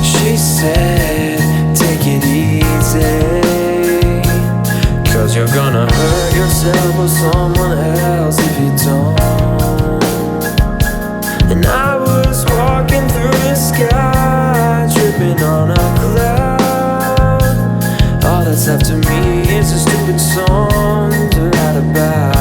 She said, take it easy, 'cause you're gonna hurt yourself or someone else if you don't. And I was walking through the sky, tripping on a cloud. All that's left of me is a stupid song to write about.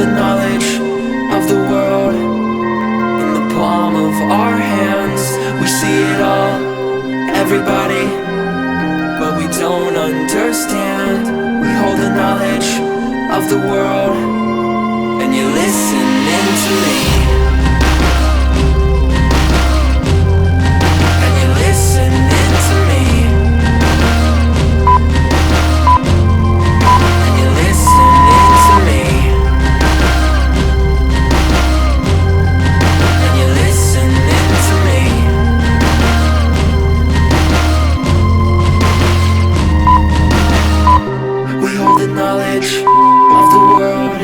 the knowledge of the world in the palm of our hands. We see it all, everybody, but we don't understand. We hold the knowledge of the world, and you're listening to me. And you're listening to me. And you're listening to me. And you're listening to me. We hold the knowledge of the world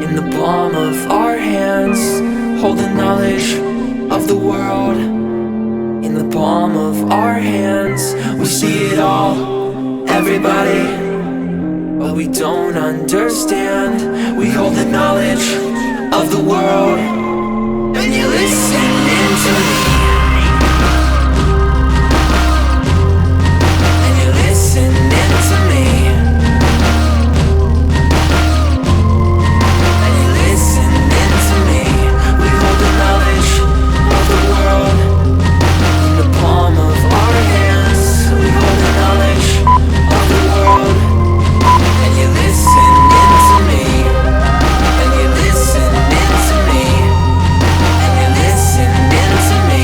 in the palm of our hands. Hold the knowledge of the world in the palm of our hands. We see it all, everybody, but we don't understand. We hold the knowledge of the world, and you're listening to me. And you're listening to me. And you're listening to me. We hold the knowledge of the world in the palm of our hands. We hold the knowledge of the world, and you're listening to me. And you're listening to me. And you're listening to me.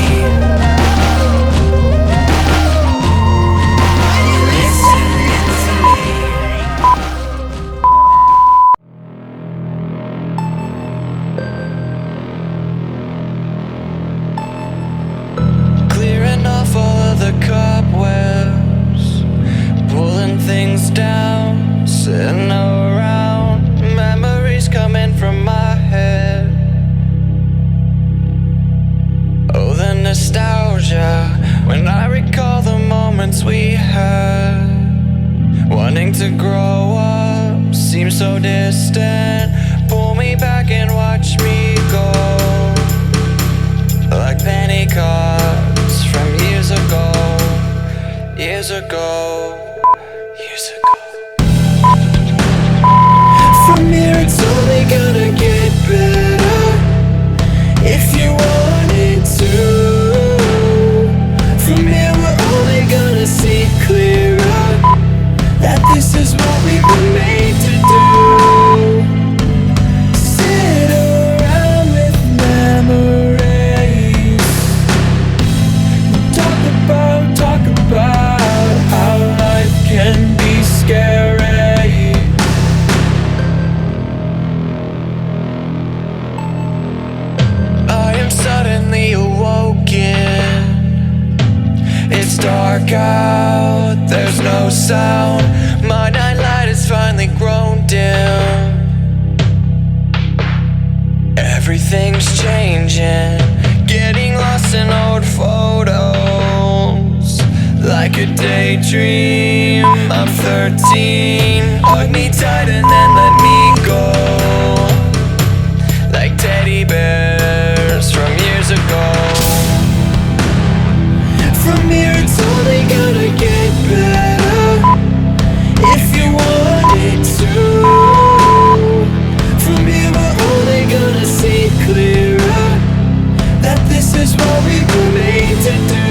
And you're listening to me. Clearing off all of the cobwebs, pulling things down, sitting around, memories coming from my head. Oh, the nostalgia, when I recall the moments we had. Wanting to grow up seems so distant. Pull me back and watch me go, like penny cards from years ago, years ago, years ago. From here it's only gonna get better if you want it to. From here we're only gonna see clearer that this is what we were made to do. Sit around with memories. Talk about how life can be scary. I am suddenly awoken. It's dark out, there's no sound. My nightlight has finally grown dim. Everything's changing, getting lost in old photos. Like a daydream, I'm 13. Hug me tight and then let me go, like teddy bears from years ago. From here it's only gonna get better if you want it to. From here we're only gonna see clearer that this is what we were made to do.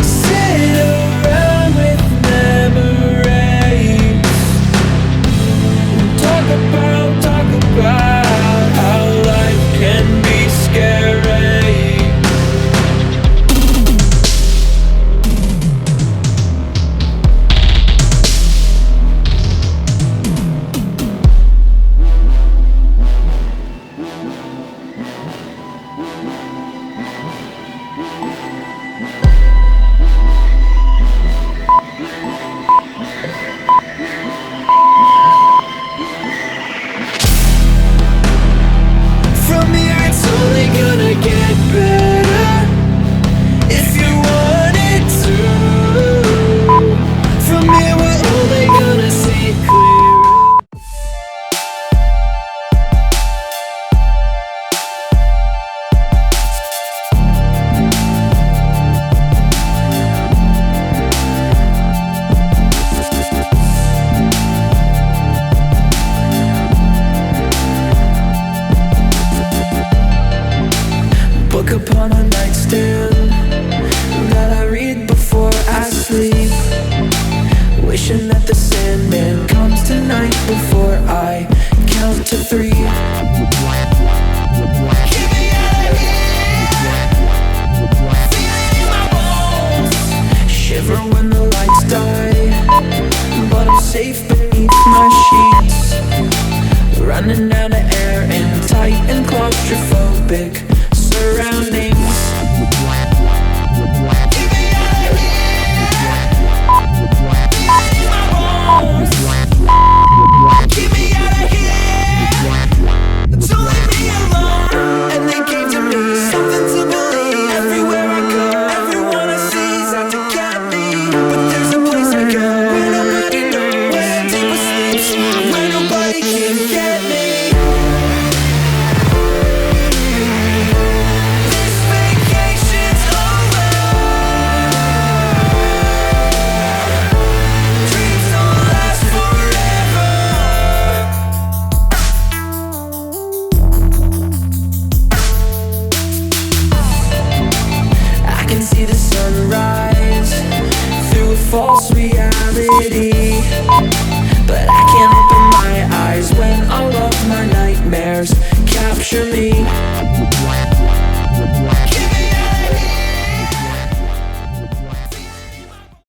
Sit around with memories. book upon a nightstand that I read before I sleep, wishing that the Sandman comes tonight before I count to 3. Get me out of here, feeling in my bones. Shiver when the lights die, but I'm safe beneath my sheets, running out of air in tight and claustrophobic surroundings. Get me out of here, feeling in my bones. Get me out of here, don't leave me alone. And they gave to me something to believe. Everywhere I go, everyone I see is out to get me. But there's a place I go where nobody knows, where deeper sleeps, where nobody can get me.